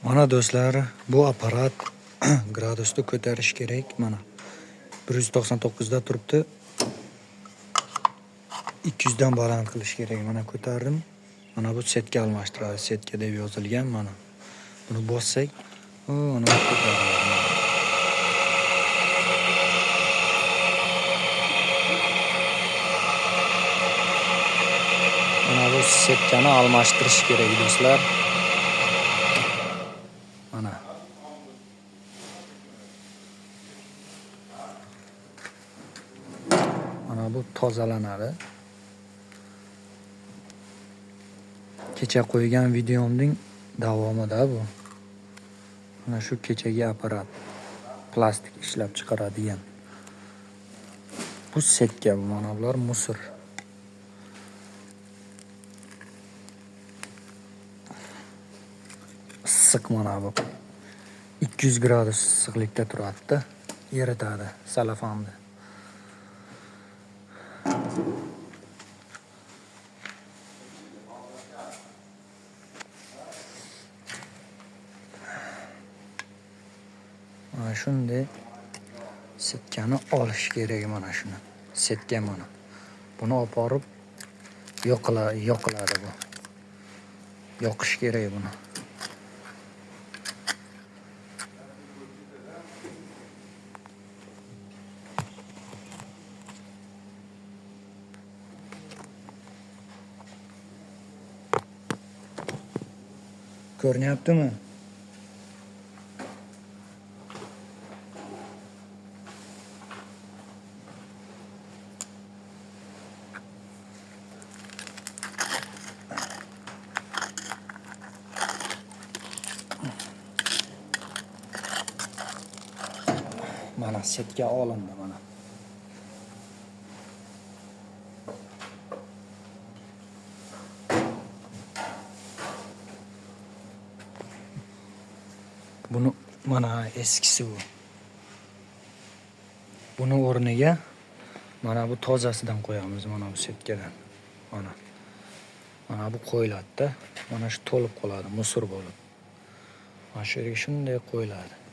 Mana do'stlar, bu apparat gradusni ko'tarish kerak. Mana 199 da turibdi. 200 dan baland qilish kerak. Mana ko'tardim. Mana bu setga almashtiradi. Setga deb yozilgan mana. Buni bossak, mana ko'tariladi. Mana bu setkani almashtirish kerak do'stlar. Mana. Mana bu tozalanadi. Kecha qo'ygan videomning davomida bu. Mana shu kechagi apparat. Plastik ishlab chiqaradigan. Bu setka, mana bular musor. Issiq mana bu. 200 gradus issiqlikda turadi. Eritadi salafanni. Mana shunday setkani olish kerak mana shuni. Setka mana. Buni olib borib yoqiladi bu. Yoqish kerak buni. Ko'rinyaptimi? Mana setka olindi mana. Buni mana eskisi bu. Buni o'rniga mana bu tozasidan qo'yamiz, mana bu setkadan. Mana bu qo'yiladi-da. Mana shu to'lib qoladi, musor bo'lib. Mana shu yerga shunday qo'yiladi.